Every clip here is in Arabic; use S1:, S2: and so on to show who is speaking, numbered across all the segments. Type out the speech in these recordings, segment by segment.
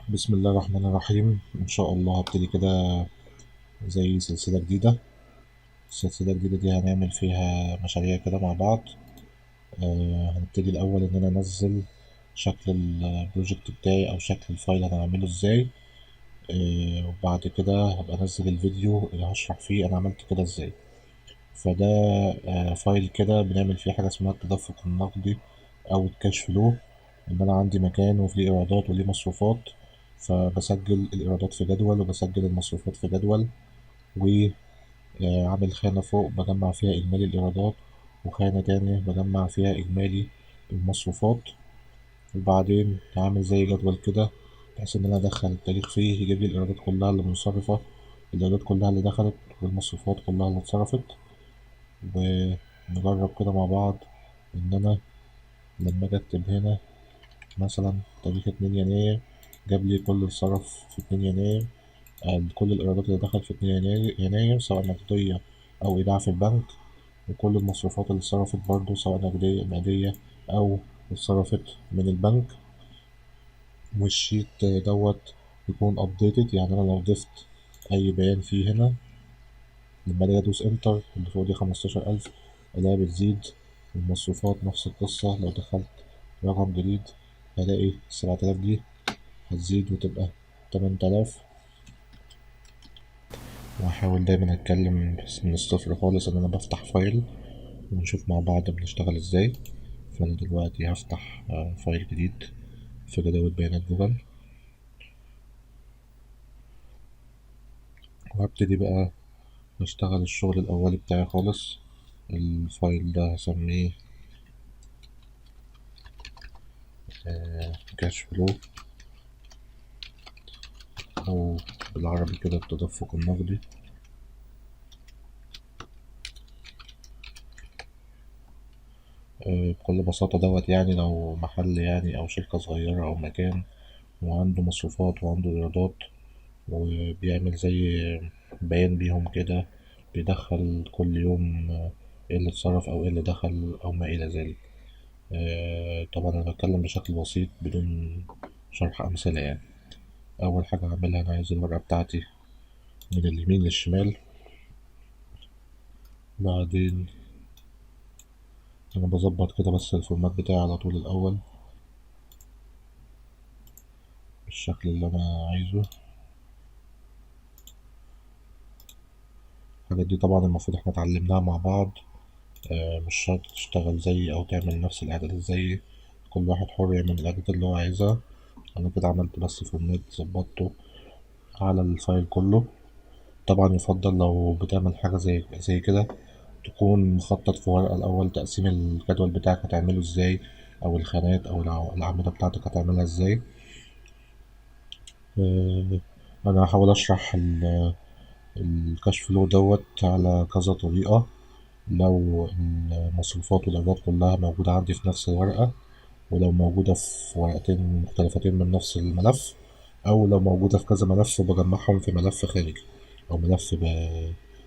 S1: بسم الله الرحمن الرحيم. إن شاء الله هبتدي كده زي سلسلة جديدة. السلسلة الجديدة دي هنعمل فيها مشاريع كده مع بعض. هنبتدي الأول إن أنا أنزل شكل البروجكت بتاعي أو شكل الفايل أنا هعمله إزاي. وبعد كده هبقى أنزل الفيديو اللي هشرح فيه أنا عملت كده إزاي. فده فايل كده بنعمل فيه حاجة اسمها التدفق النقدي أو الكاش فلو. إن أنا عندي مكان وفيه إيرادات وليه مصروفات، فبسجل الإيرادات في جدول وبسجل المصروفات في جدول، وعامل خانة فوق بجمع فيها إجمالي الإيرادات، وخانة تانية بجمع فيها إجمالي المصروفات. وبعدين عامل زي جدول كده بحيث إن أنا أدخل التاريخ فيه يجيب لي الإيرادات كلها اللي منصرفة، الإيرادات كلها اللي دخلت، والمصروفات كلها اللي اتصرفت. ونجرب كده مع بعض إن أنا لما أجي أكتب هنا مثلا تاريخ 2 يناير، جاب لي كل اللي صرف في 2 يناير. كل الإيرادات اللي دخلت في 2 يناير سواء نقدية أو إيداع في البنك، وكل المصروفات اللي اتصرفت برضه سواء نقدية أو اتصرفت من البنك. والشيت دوت يكون updated، يعني أنا لو ضفت أي بيان فيه هنا لما أجي أدوس إنتر اللي فوق دي 15,000 ألاقيها بتزيد. والمصروفات نفس القصة، لو دخلت رقم جديد هلاقي 7,000 دي هتزيد وتبقى 8,000. وهحاول دايما أتكلم بس من الصفر خالص إن أنا بفتح فايل ونشوف مع بعض بنشتغل إزاي. فأنا دلوقتي هفتح فايل جديد في جداول بيانات جوجل، وهبتدي بقى نشتغل الشغل الأولي بتاعي خالص. الفايل ده هسميه كاش فلو، أو بالعربي كده التدفق النقدي. بكل بساطة دوت يعني لو محل يعني أو شركة صغيرة أو مكان وعنده مصروفات وعنده إيرادات وبيعمل زي بيان بيهم كده، بيدخل كل يوم ايه اللي اتصرف أو ايه اللي دخل أو ما إلى ذلك. طبعا أنا بتكلم بشكل بسيط بدون شرح أمثلة يعني. أول حاجة هعملها أنا عايز الورقة بتاعتي من اليمين للشمال. بعدين أنا بظبط كده بس الفورمات بتاعي على طول الأول بالشكل اللي أنا عايزه. الحاجات دي طبعا المفروض احنا اتعلمناها مع بعض. مش شرط تشتغل زيي أو تعمل نفس الإعدادات زيي، كل واحد حر يعمل الإعدادات اللي هو عايزها. أنا كده عملت بس فورمات ظبطته على الفايل كله. طبعا يفضل لو بتعمل حاجة زي كده تكون مخطط في ورقة الأول تقسيم الجدول بتاعك هتعمله ازاي، أو الخانات أو الأعمدة بتاعتك هتعملها ازاي. آه، أنا هحاول أشرح الكاش فلو دوت على كذا طريقة. لو المصروفات والإيرادات كلها موجودة عندي في نفس الورقة، ولو موجودة في ورقتين مختلفتين من نفس الملف، أو لو موجودة في كذا ملف وبجمعهم في ملف خارجي، أو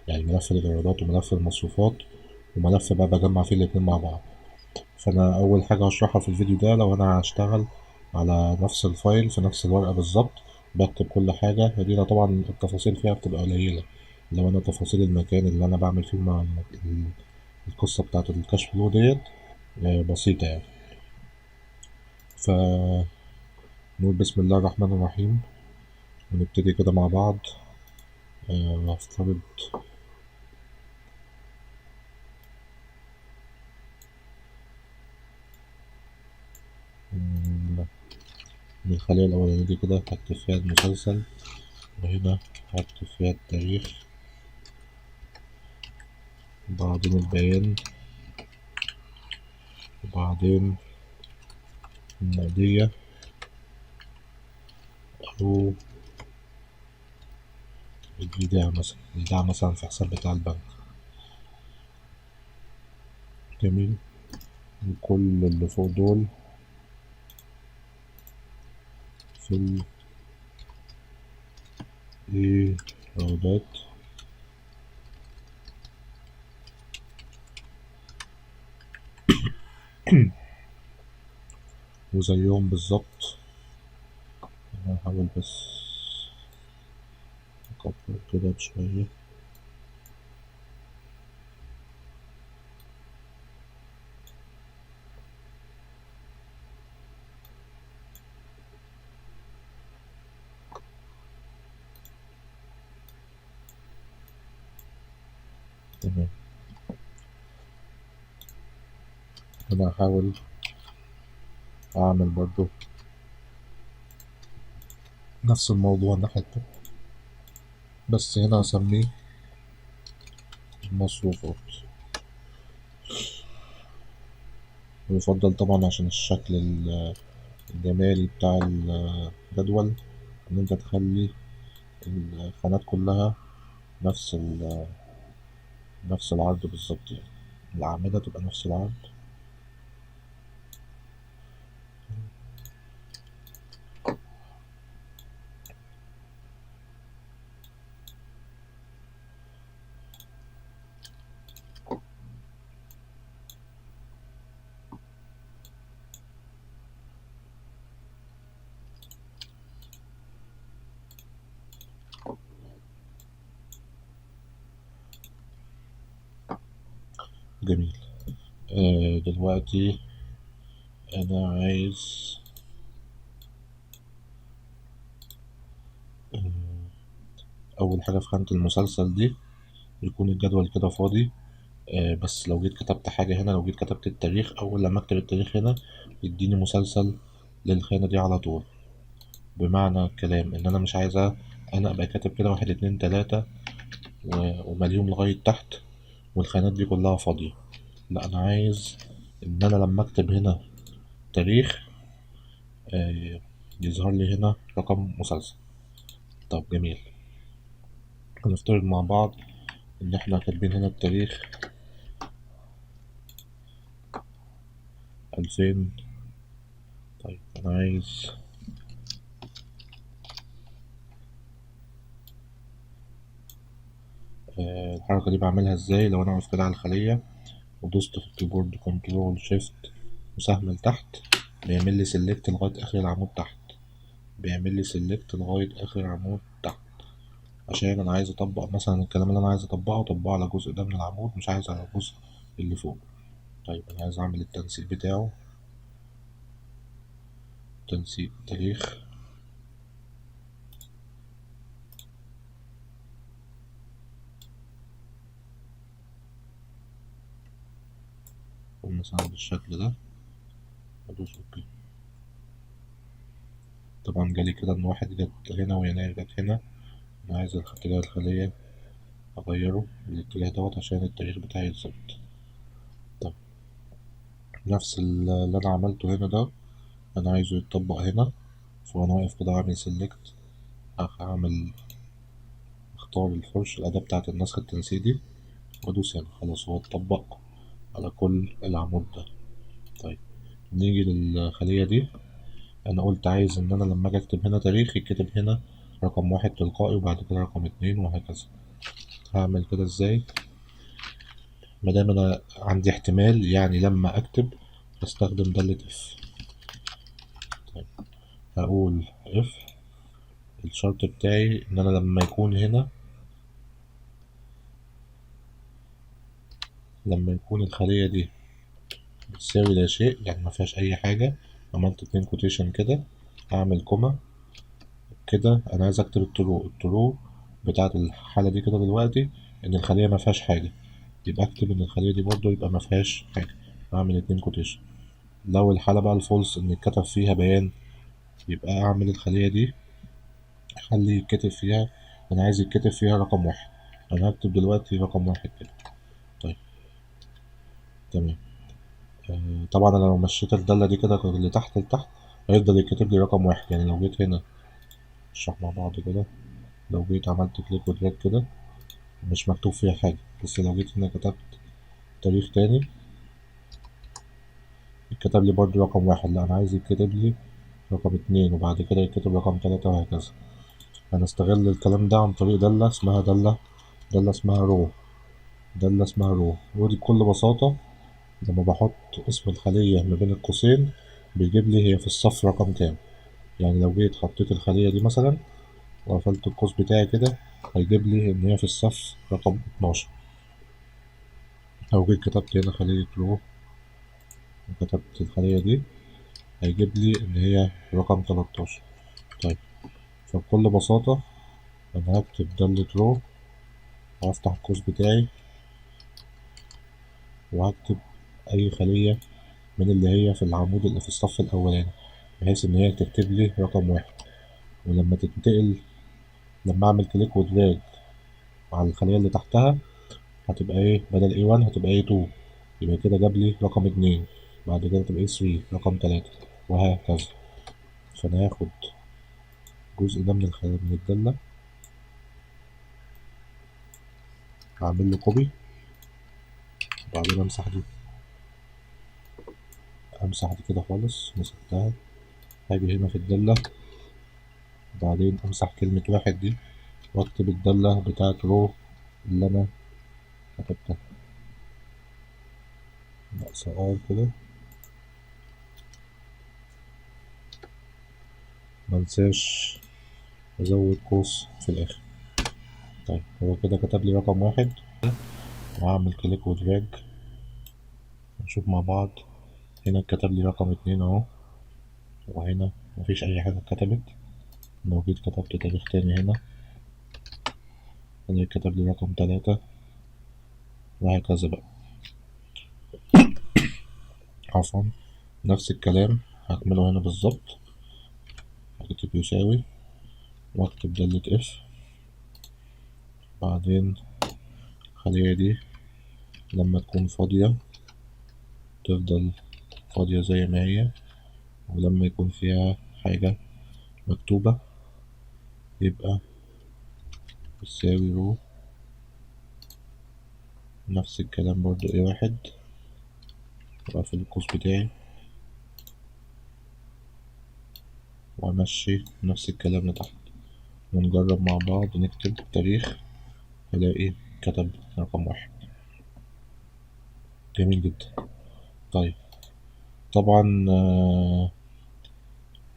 S1: يعني ملف للإيرادات وملف للمصروفات وملف بقى بجمع فيه الاتنين مع بعض. فأنا أول حاجة هشرحها في الفيديو ده لو أنا هشتغل على نفس الفايل في نفس الورقة بالظبط، بكتب كل حاجة. دي طبعا التفاصيل فيها بتبقى قليلة، لو أنا تفاصيل المكان اللي أنا بعمل فيه مع القصة بتاعة الكاش فلو ديت بسيطة يعني. فنقول بسم الله الرحمن الرحيم ونبتدي كده مع بعض. نفترض من الخلية الأولانية دي كده هكتب فيها المسلسل، وهنا هكتب فيها التاريخ، وبعدين البيان، وبعدين النقدية أو الإيداع مثلا في حساب بتاع البنك. جميل. وكل اللي فوق دول في الإيرادات وزيهم بالظبط أنا هحاول بس أكبر كده بشوية. تمام. أنا هحاول أعمل برضو نفس الموضوع الناحية التانية، بس هنا هسميه مصروفات. ويفضل طبعا عشان الشكل الجمالي بتاع الجدول إن أنت تخلي الخانات كلها نفس نفس العرض بالظبط، يعني الأعمدة تبقى نفس العرض. جميل. دلوقتي أنا عايز آه أول حاجة في خانة المسلسل دي يكون الجدول كده فاضي. بس لو جيت كتبت حاجة هنا، لو جيت كتبت التاريخ، أول لما أكتب التاريخ هنا يديني مسلسل للخانة دي على طول. بمعنى الكلام إن أنا مش عايزة أنا أبقى كاتب كده 1 2 3 ومليهم لغاية تحت والخانات دي كلها فاضية. لا، أنا عايز إن أنا لما أكتب هنا تاريخ آه، يظهر لي هنا رقم مسلسل. طب جميل. هنفترض مع بعض إن إحنا كاتبين هنا التاريخ 2000. طيب أنا عايز الحركة دي بعملها إزاي. لو أنا واقف كده على الخلية ودوست في الكيبورد كنترول شيفت وسهم لتحت، بيعمل لي سيلكت لغاية آخر العمود تحت، بيعمل لي سيلكت لغاية آخر عمود تحت، عشان أنا عايز أطبق مثلا الكلام اللي أنا عايز أطبقه على الجزء ده من العمود، مش عايز على الجزء اللي فوق. طيب أنا عايز أعمل التنسيق بتاعه، تنسيق تاريخ. مثلا بالشكل ده، أدوس أوكي. طبعا جالي كده إن واحد جت هنا ويناير جت هنا. أنا عايز اتجاه الخلية أغيره بالاتجاه دوت عشان التاريخ بتاعي يتظبط. طب نفس اللي أنا عملته هنا ده أنا عايزه يتطبق هنا. فأنا واقف كده وأعمل سيلكت، هعمل اختار الفرش الأداة بتاعة النسخ التنسيقي وأدوس هنا. خلاص هو اتطبق على كل العمود ده. طيب نيجي للخلية دي. أنا قلت عايز إن أنا لما أجي أكتب هنا تاريخ يتكتب هنا رقم 1 تلقائي وبعد كده رقم 2 وهكذا. هعمل كده إزاي؟ مادام أنا عندي احتمال يعني لما أكتب هستخدم دالة اف. طيب هقول اف. الشرط بتاعي إن أنا لما يكون هنا، لما يكون الخلية دي بتساوي لا شيء يعني ما فيهاش أي حاجة، عملت 2 كوتيشن كده، هعمل كوما كده. أنا عايز أكتب الترو بتاعة الحالة دي كده دلوقتي إن الخلية ما فيهاش حاجة، يبقى أكتب إن الخلية دي برضه يبقى ما فيهاش حاجة، أعمل 2 كوتيشن. لو الحالة بقى الفولس إن اتكتب فيها بيان، يبقى أعمل الخلية دي أخلي يتكتب فيها، أنا عايز يتكتب فيها رقم 1. أنا هكتب دلوقتي رقم 1 كده. طيب تمام. طبعا أنا لو مشيت الدالة دي كده لتحت لتحت هيفضل يتكتب لي رقم 1. يعني لو جيت هنا نشرح مع بعض كده، لو جيت عملت كليك ودراج كده مش مكتوب فيها حاجة، بس لو جيت هنا كتبت تاريخ تاني يتكتب لي برضه رقم 1. لا أنا عايز يتكتب لي رقم 2 وبعد كده يتكتب رقم 3 وهكذا. هنستغل الكلام ده عن طريق دالة اسمها دالة اسمها رو ودي بكل بساطة لما بحط اسم الخلية ما بين القوسين بيجيب لي هي في الصف رقم كام. يعني لو جيت حطيت الخلية دي مثلا وقفلت القوس بتاعي كده، هيجيب لي إن هي في الصف رقم 12. لو جيت كتبت هنا خلية رو وكتبت الخلية دي، هيجيب لي إن هي رقم 13. طيب، فبكل بساطة أنا هكتب دالة رو وهفتح القوس بتاعي وهكتب أي خلية من اللي هي في العمود اللي في الصف الأولاني، بحيث إن هي تكتب لي رقم 1. ولما تنتقل، لما أعمل كليك ودراج على الخلية اللي تحتها، هتبقى إيه؟ بدل A1 هتبقى A2. يبقى كده جاب لي رقم 2. بعد كده تبقى A3 رقم 3، وهكذا. فأنا هاخد الجزء ده من الدالة، هعمل له كوبي، وبعدين أمسح دي كده خالص، مسحتها. هاجي هنا في الدالة، بعدين أمسح كلمة واحد دي وأكتب الدالة بتاعت رو اللي أنا كتبتها، ناقصة ار كده. منساش أزود قوس في الآخر. طيب، هو كده كتب لي رقم 1، وهعمل كليك ودراج نشوف مع بعض. هنا كتب لي رقم 2 أهو، وهنا مفيش أي حاجة اتكتبت. لو جيت كتبت تاريخ تاني هنا، كتب لي رقم 3، وهكذا بقى. عفوا، نفس الكلام هكمله هنا بالظبط. هكتب يساوي واكتب دالة اف، بعدين الخلية دي لما تكون فاضية تفضل فاضية زي ما هي، ولما يكون فيها حاجة مكتوبة يبقى بتساوي رو. نفس الكلام برضو A1، وأقفل القوس بتاعي وأمشي نفس الكلام لتحت، ونجرب مع بعض. نكتب تاريخ، هلاقي كتب رقم 1. جميل جدا. طيب، طبعا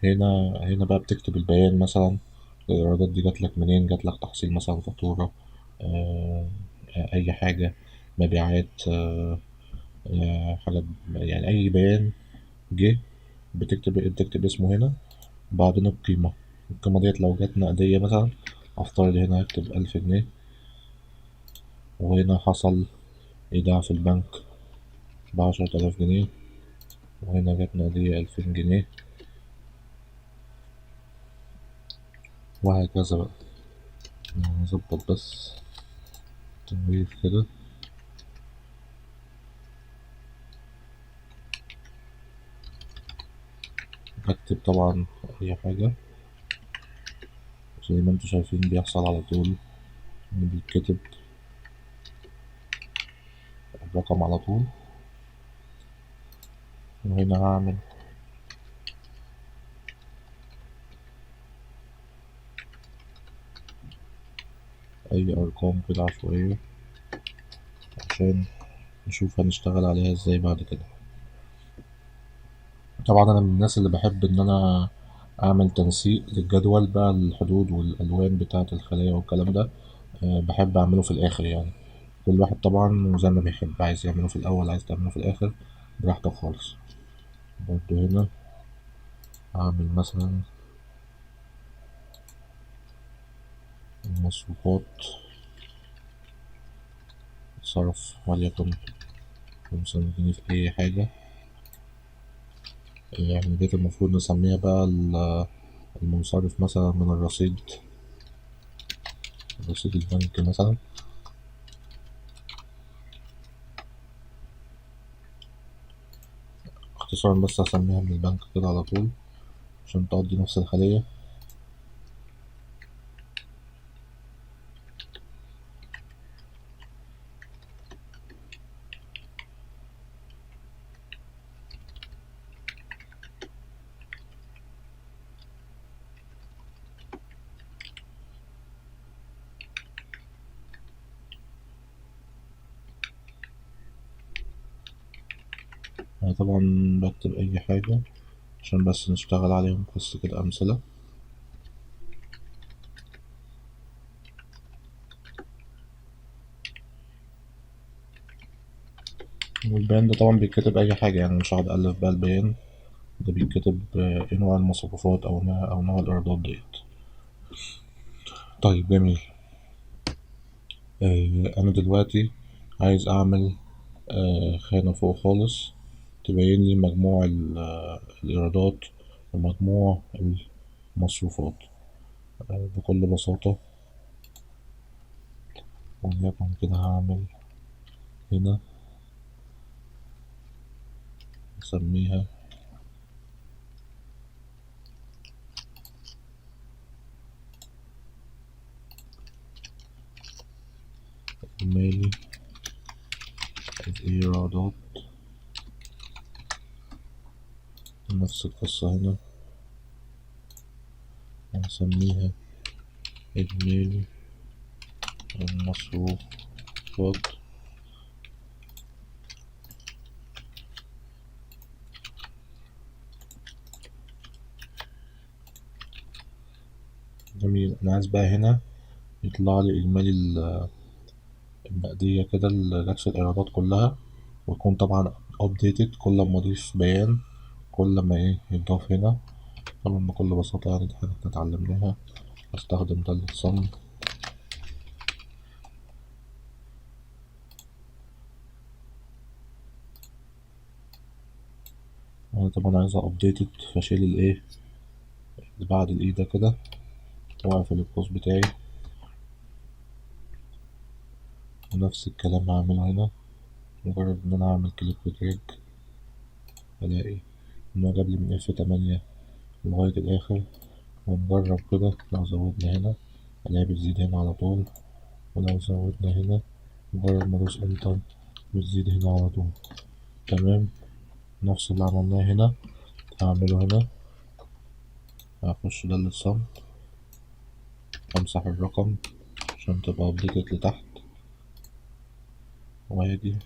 S1: هنا بقى بتكتب البيان مثلا. الإيرادات دي جاتلك منين؟ جاتلك تحصيل مثلا فاتورة، آه، أي حاجة، مبيعات، حاجة، يعني أي بيان جه بتكتب اسمه هنا، بعدين القيمة ديت لو جت نقدية مثلا، أفترض هنا هكتب 1000 جنيه، وهنا حصل إيداع في البنك ب10,000 جنيه، وهنا جت نقدية 2000 جنيه، وهكذا بقى. نظبط بس تمرير كده. هكتب طبعا أي حاجة زي ما انتوا شايفين بيحصل على طول، إن بيتكتب الرقم على طول. وهنا هعمل أي أرقام كده عشوائية عشان نشوف هنشتغل عليها ازاي بعد كده. طبعا أنا من الناس اللي بحب إن أنا أعمل تنسيق للجدول بقى، الحدود والألوان بتاعة الخلايا والكلام ده. بحب أعمله في الآخر يعني. كل واحد طبعا زي ما بيحب، عايز يعمله في الأول، عايز تعمله في الآخر، براحتك خالص. برضو هنا هعمل مثلا المصروفات، صرف وليكن 500 جنيه في أي حاجة. يعني ديت المفروض نسميها بقى المنصرف مثلا من الرصيد، رصيد البنك مثلا. اختصارا بس هسميها من البنك كده على طول عشان تقضي نفس الخلية. أنا طبعا بكتب أي حاجة عشان بس نشتغل عليهم بس كده أمثلة. والبيان ده طبعا بيتكتب أي حاجة، يعني مش هقعد ألف بقى البيان ده، بيتكتب إيه نوع المصروفات أو نوع الإيرادات ديت. طيب جميل. أنا دلوقتي عايز أعمل خانة فوق خالص تبين لي مجموع الإيرادات ومجموع المصروفات. بكل بساطة وليكن كده هعمل هنا نسميها المالي الإيرادات، نفس القصة هنا هنسميها إجمالي المصروفات. جميل. أنا عايز بقى هنا يطلع لي إجمالي النقدية كده اللي جت في الإيرادات كلها، ويكون طبعا updated كل ما أضيف بيان، كل ما يتضاف هنا. طبعا بكل بساطة يعني دي حاجة احنا اتعلمناها، هستخدم ده للصم. أنا طبعا عايزها updated، فاشيل الإيه اللي بعد الإيه ده كده وأقفل القوس بتاعي، ونفس الكلام هعمله هنا. مجرد إن أنا أعمل كليك ودراج ألاقي إن هو جابلي من F8 لغاية الآخر. ونجرب كده لو زودنا هنا ألاقي بتزيد هنا على طول، ولو زودنا هنا مجرد ما أدوس إنتر بتزيد هنا على طول. تمام. نفس اللي عملناه هنا هعمله هنا. هخش ده للصم، أمسح الرقم عشان تبقى أبديتد لتحت، وأجي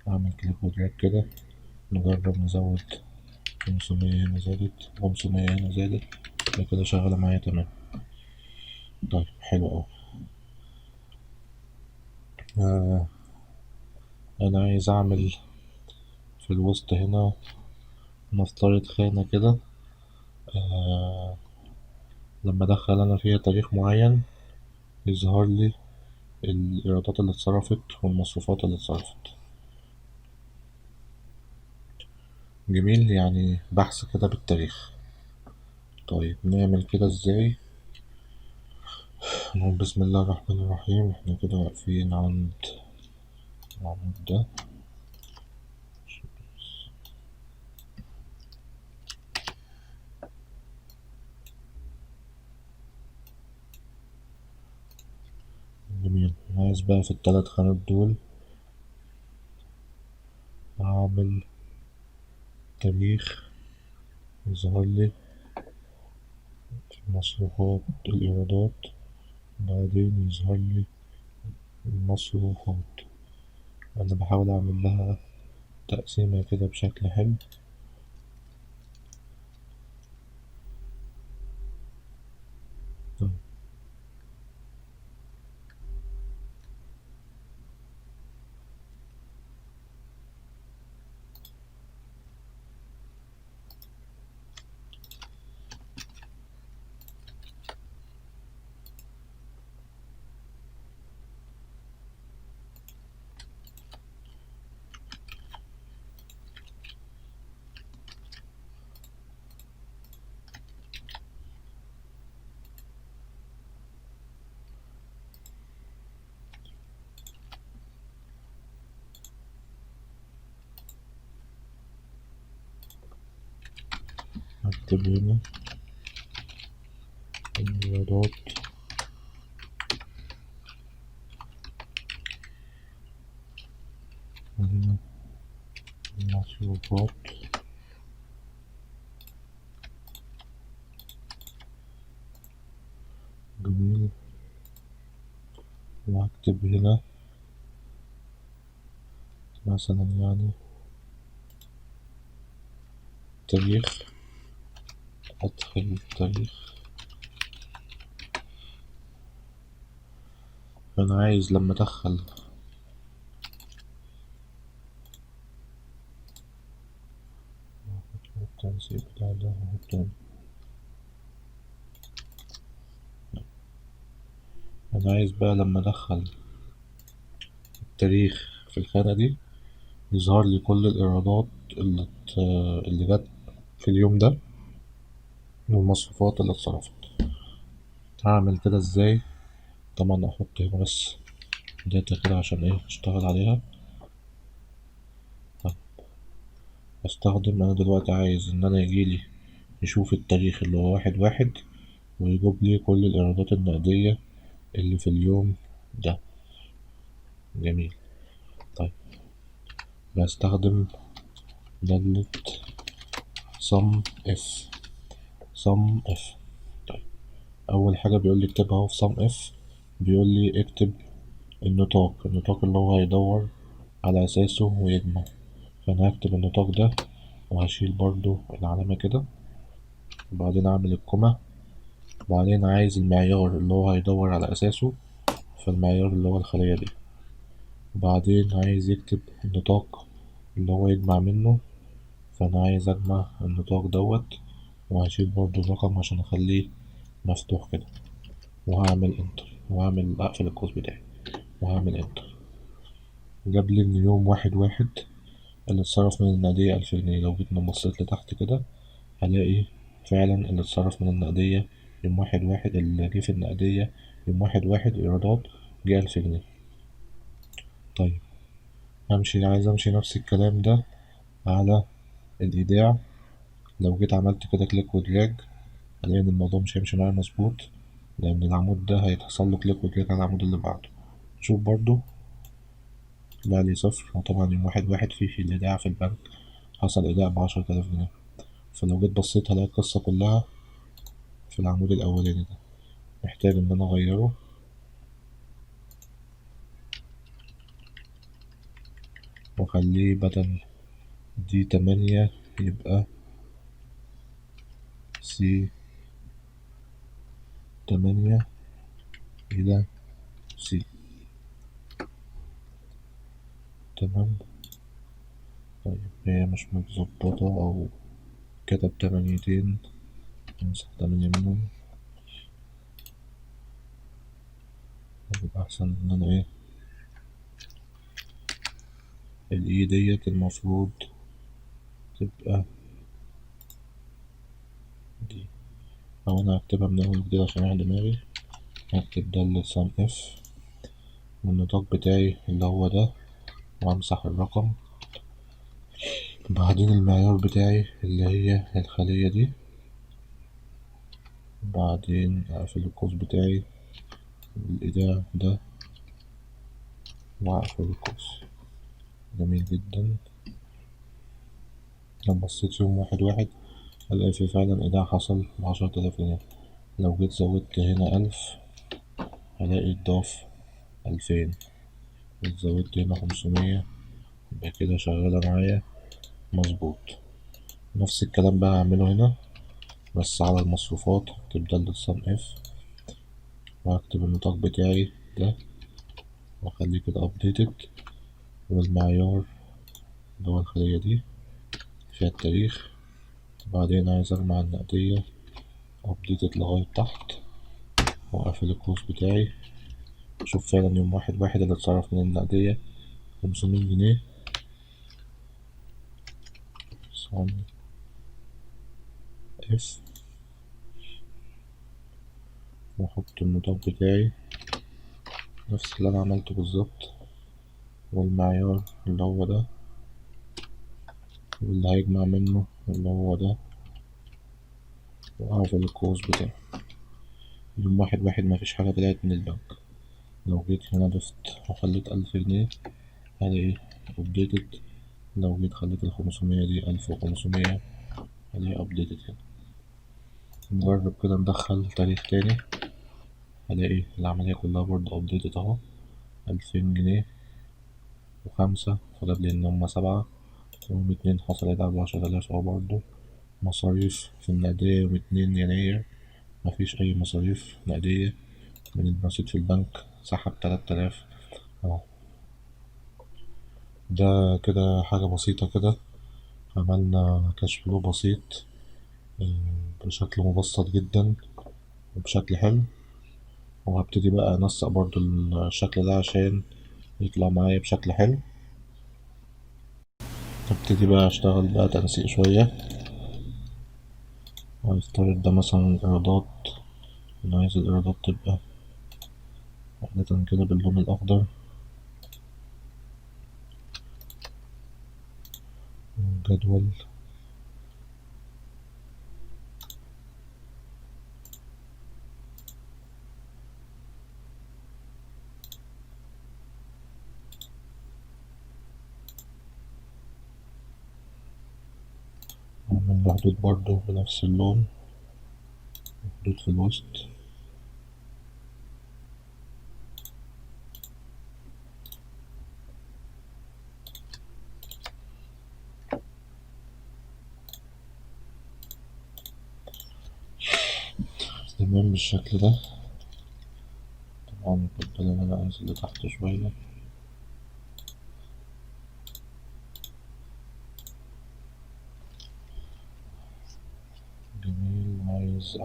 S1: أعمل كليك ودراج كده. نجرب نزود 500 هنا زادت، 500 هنا زادت، كده شغالة معايا تمام. طيب حلو أوي. آه أنا عايز أعمل في الوسط هنا نفترض خانة كده، آه لما أدخل أنا فيها تاريخ معين يظهر لي الإيرادات اللي اتصرفت والمصروفات اللي اتصرفت. جميل، يعني بحث كده بالتاريخ. طيب نعمل كده ازاي؟ نقول بسم الله الرحمن الرحيم. احنا كده واقفين عند العمود ده. جميل. عايز بقى في التلات خانات دول أعمل تاريخ يظهر لي المصروفات الإيرادات، بعدين يظهر لي المصروفات. أنا بحاول أعمل لها تقسيمة كده بشكل حلو. طيب هكتب هنا الإيرادات، وهنا المصروفات. جميل. وهكتب هنا مثلا يعني التاريخ، أدخل التاريخ. أنا عايز لما أدخل التنسيق بتاع ده وأحطه. أنا عايز بقى لما أدخل التاريخ في الخانة دي يظهر لي كل الإيرادات اللي جت في اليوم ده والمصروفات اللي اتصرفت. هعمل كده ازاي؟ طبعا أحط هنا بس داتا كده عشان ايه أشتغل عليها. طب أستخدم، أنا دلوقتي عايز إن أنا يجيلي يشوف التاريخ اللي هو 1/1 ويجيب لي كل الإيرادات النقدية اللي في اليوم ده. جميل. طيب بستخدم دالة sum if. طيب أول حاجة بيقول لي اكتبها اهو في sum if، بيقول لي اكتب النطاق اللي هو هيدور على أساسه ويجمع. فأنا هكتب النطاق ده وهشيل برضو العلامة كده، وبعدين أعمل الكومة. وبعدين عايز المعيار اللي هو هيدور على أساسه، فالمعيار اللي هو الخلية دي. وبعدين عايز يكتب النطاق اللي هو يجمع منه، فأنا عايز أجمع النطاق دوت، وهشيل برضو الرقم عشان أخليه مفتوح كده، وهعمل انتر، أقفل القوس بتاعي وهعمل انتر. جابلي إن يوم 1/1 اللي اتصرف من النقدية 1000 جنيه. لو جيت بصيت لتحت كده هلاقي فعلا اللي اتصرف من النقدية يوم 1/1، اللي جه في النقدية يوم 1/1 إيرادات جه 1000 جنيه. طيب عايز أمشي نفس الكلام ده على الإيداع. لو جيت عملت كده كليك ودراج هلاقي إن الموضوع مش هيمشي معايا مظبوط، لأن العمود ده هيتحصل له كليك ودراج على العمود اللي بعده. شوف برضو لا لي صفر، وطبعا يوم 1/1 في الإيداع في البنك حصل إيداع ب10,000 جنيه. فلو جيت بصيت هلاقي القصة كلها في العمود الأولاني ده. محتاج إن أنا أغيره، وأخليه بدل دي 8 يبقى سي 8 إلى سي. تمام. طيب هي مش متظبطة أو كتب 8، نمسح 8 منهم. يبقى أحسن إن أنا إيه، الإي ديت المفروض تبقى دي، أو أنا هكتبها من أول جديد عشان أريح دماغي. هكتب ده sum if والنطاق بتاعي اللي هو ده، وأمسح الرقم. بعدين المعيار بتاعي اللي هي الخلية دي، بعدين أقفل القوس بتاعي الإيداع ده وأقفل القوس. جميل جدا. لو بصيت يوم 1/1 هلاقي في فعلا إيداع حصل ب10,000 جنيه. لو جيت زودت هنا 1000 هلاقي اتضاف 2000، وزودت هنا 500 يبقى كده شغالة معايا مظبوط. نفس الكلام بقى هعمله هنا بس على المصروفات. هكتب ده sum if وهكتب النطاق بتاعي ده وأخليه كده updated، والمعيار اللي هو الخلية دي فيها التاريخ. بعدين عايز أجمع النقدية updated لغاية تحت وأقفل القوس بتاعي. شوف فعلا يوم 1/1 اللي اتصرف من النقدية 500 جنيه. sum if وأحط النطاق بتاعي نفس اللي أنا عملته بالظبط، والمعيار اللي هو ده، واللي هيجمع منه اللي هو ده، وأقفل القوس بتاعي. يوم 1/1 مفيش حاجة طلعت من البنك. لو جيت هنا ضفت وخليت 1000 جنيه هلاقي updated. لو جيت خليت 500 دي 1500 هلاقي updated هنا. نجرب كده ندخل تاريخ تاني هلاقي العملية كلها برضه updated اهو. 2000 جنيه و5 فجابلي إن هما 7، يوم 2 حصل إيداع ب10,000 أهو برضه. مصاريف في النقدية يوم 2 يناير، مفيش أي مصاريف نقدية من الرصيد في البنك، سحب 3000 أهو. ده كده حاجة بسيطة كده، عملنا كاش فلو بسيط بشكل مبسط جدا وبشكل حلو. وهبتدي بقى أنسق برضو الشكل ده عشان يطلع معايا بشكل حلو. هبتدي بقى أشتغل بقى تنسيق شوية. هنفترض ده مثلا الإيرادات، أنا عايز الإيرادات تبقى عادة كده باللون الأخضر. جدول أعمل له حدود برضو بنفس اللون، حدود في الوسط. تمام بالشكل ده. طبعا يفضل إن أنا عايز اللي تحت شوية. جميل. عايز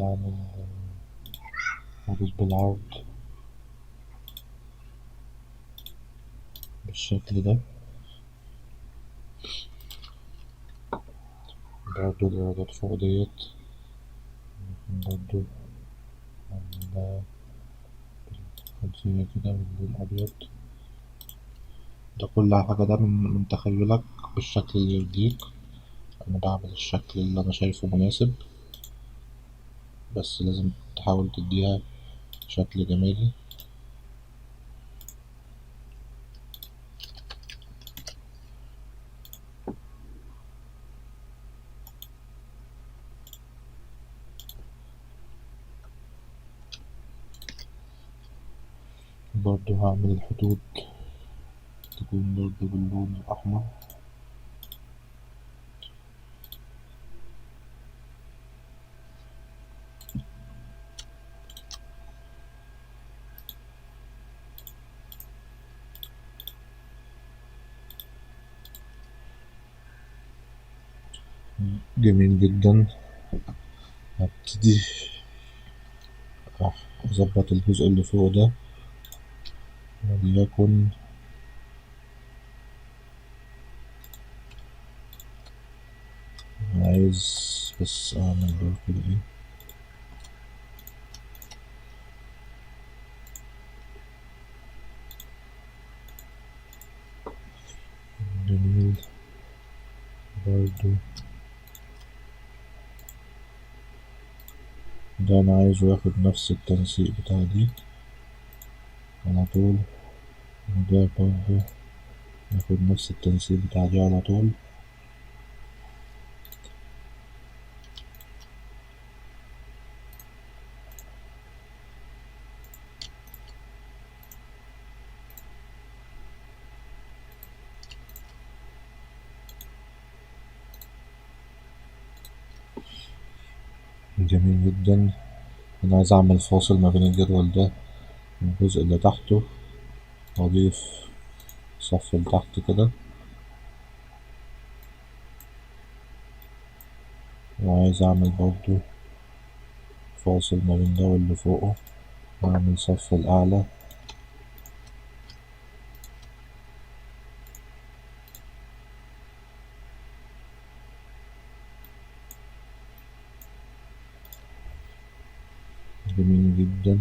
S1: أعمل حدود بالعرض بالشكل ده. برضو الإيرادات فوق ديت برضو عاملها خلفية كده باللون أبيض. ده كل حاجة ده من تخيلك بالشكل اللي يرضيك. أنا بعمل الشكل اللي أنا شايفه مناسب، بس لازم تحاول تديها شكل جمالي. برضو هعمل الحدود تكون برضو باللون الأحمر. جميل جدا. هبتدي أظبط الجزء اللي فوق ده، وليكن عايز بس أعمل دول كده إيه. جميل. برضو ده أنا عايزه ياخد نفس التنسيق بتاع دي على طول، وده برضو ياخد نفس التنسيق بتاع دي على طول. جميل جدا. أنا عايز أعمل فاصل ما بين الجدول ده والجزء اللي تحته، وأضيف صف لتحت كده، وعايز أعمل برضو فاصل ما بين ده واللي فوقه، وأعمل صف الأعلى. جميل جدا.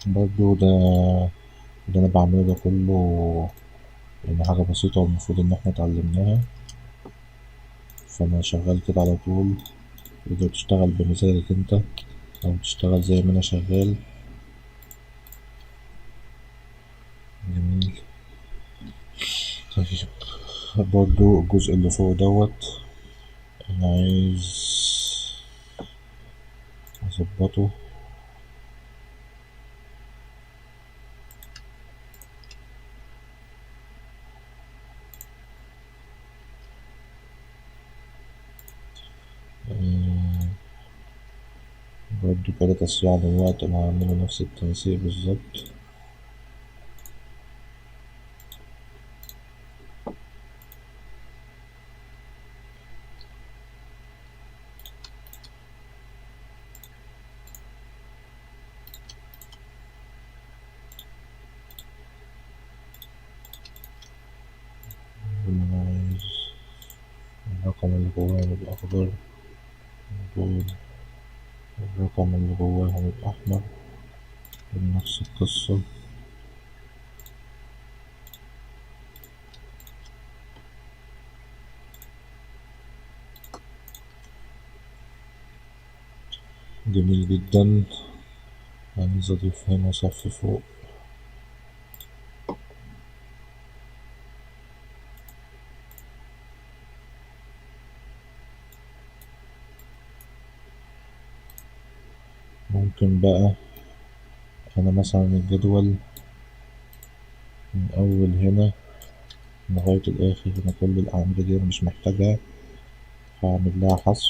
S1: برضو ده أنا بعمله ده كله يعني حاجة بسيطة والمفروض إن احنا اتعلمناها، فأنا شغال كده على طول. تقدر تشتغل بمزاجك انت أو تشتغل زي ما أنا شغال. جميل. طيب، برضو الجزء اللي فوق أنا عايز أظبطه. آه، برضو كده تسريع للوقت، أنا هعمله نفس التنسيق بالظبط. أنا عايز الرقم اللي جواهم يبقى أخضر، والرقم اللي جواهم يبقى أحمر، نفس القصة. جميل جدا. عايز أضيف هنا صف فوق. ممكن بقى أنا مثلا الجدول من أول هنا لغاية الآخر هنا كل الأعمدة دي أنا مش محتاجها، فأعمل لها حذف.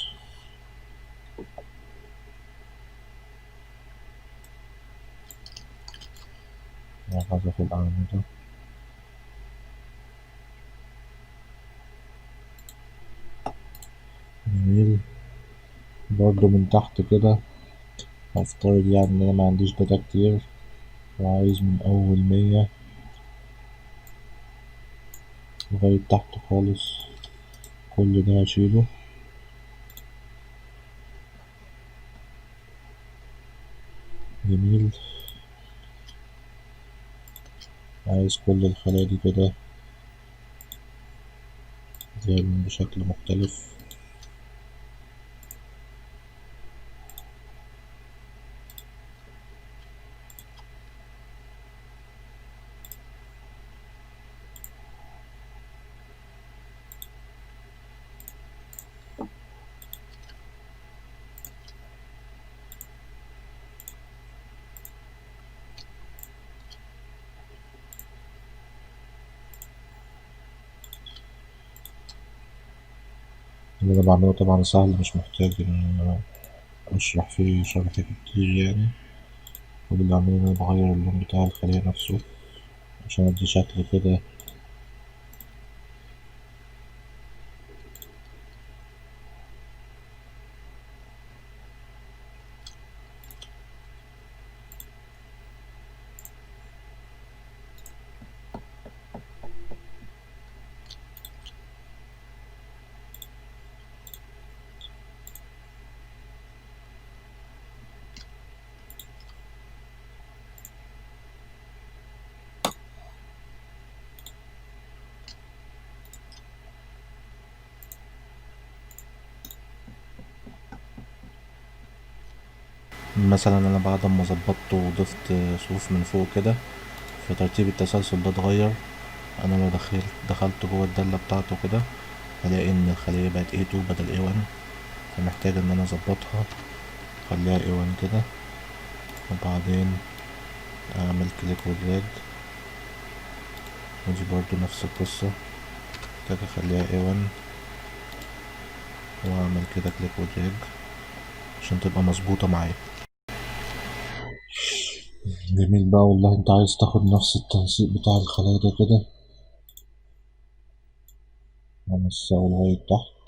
S1: أحذف الأعمدة. جميل. برضو من تحت كده هفترض يعني إن أنا معنديش داتا كتير، وعايز من أول 100 لغاية تحت خالص كل ده هشيله. جميل. عايز كل الخلايا دي كده تعمل بشكل مختلف. اللي أنا بعمله طبعا سهل، مش محتاج إن أنا أشرح فيه شرح كتير يعني. كل اللي بعمله إن أنا بغير اللون بتاع الخلية نفسه عشان أدي شكل كده. مثلا أنا بعد ما ظبطت وضفت صفوف من فوق كده، فترتيب التسلسل ده اتغير. أنا لو دخلت جوه الدالة بتاعته كده هلاقي إن الخلية بقت A2 بدل A1، فمحتاج إن أنا أظبطها أخليها A1 كده، وبعدين أعمل كليك ودراج. ودي برضو نفس القصة، محتاج أخليها A1 وأعمل كده كليك ودراج عشان تبقى مظبوطة معايا. جميل بقى والله. انت عايز تاخد نفس التنسيق بتاع الخلايا ده كده، هنسقه لغاية تحت.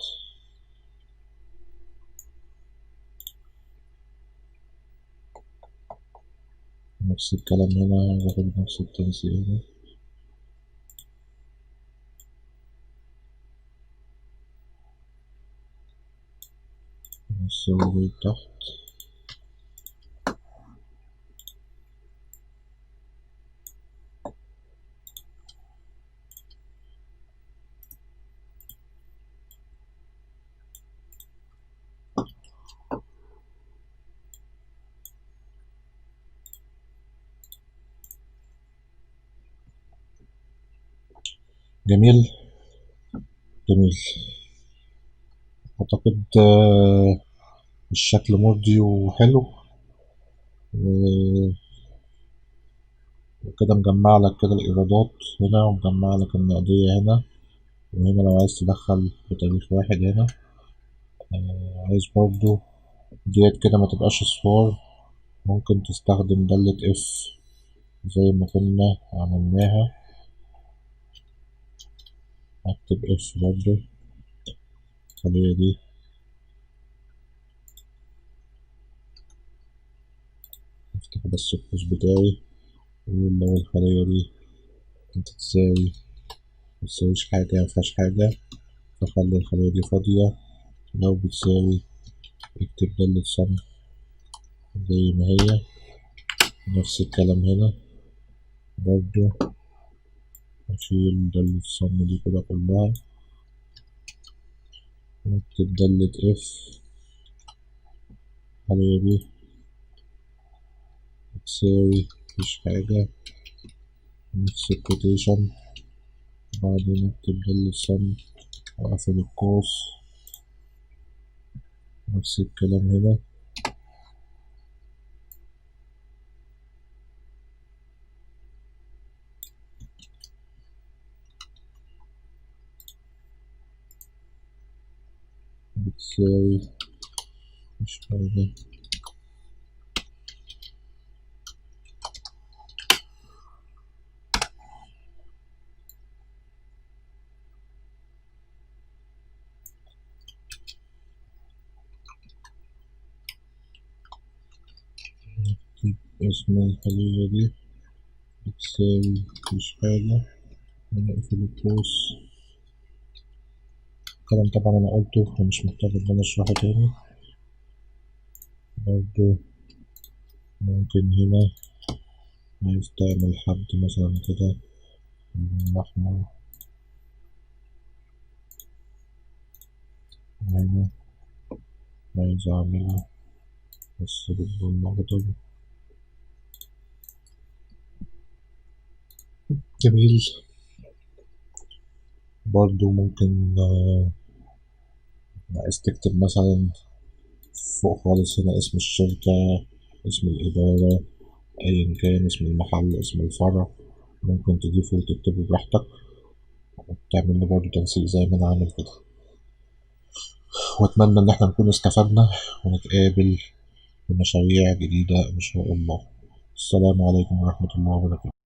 S1: نفس الكلام هنا، باخد نفس التنسيق هنا، هنسقه لغاية تحت. جميل. جميل. أعتقد الشكل مرضي وحلو، وكده مجمع لك كده الإيرادات هنا، ومجمع لك النقدية هنا، وهنا لو عايز تدخل بتاريخ واحد هنا. عايز برضو ديت كده ما تبقاش اصفار، ممكن تستخدم دالة اف زي ما كنا عملناها. اكتب اف برضو الخلية دي، افتح بس القوس بتاعي، ولو الخلية دي تساوي متساويش حاجة مفيهاش حاجة، فخلي الخلية دي فاضية. لو بتساوي اكتب دالة صم زي ما هي، نفس الكلام هنا برضو. أشيل دالة صم دي كده كلها، نكتب دالة اف الخلية دي بتساوي مفيش حاجة، نفس الكوتيشن، بعدين نكتب دالة صم وأقفل القوس، نفس الكلام هنا. بتساوي مش حاجة، نكتب اسم الخلية دي بتساوي مفيش حاجة، ونقفل القوس. الكلام طبعا أنا قلته فمش محتاج إن أنا أشرحه تاني. برضو ممكن هنا عايز تعمل حد مثلا كده باللون أحمر، هنا عايز أعمله بس باللون الأخضر. جميل. برضو ممكن عايز تكتب مثلا فوق خالص هنا اسم الشركة، اسم الإدارة، أيا كان اسم المحل، اسم الفرع، ممكن تضيفه وتكتبه براحتك، وتعمل له برضه تنسيق زي ما أنا عامل كده. وأتمنى إن احنا نكون استفدنا، ونتقابل في مشاريع جديدة إن شاء الله. السلام عليكم ورحمة الله وبركاته.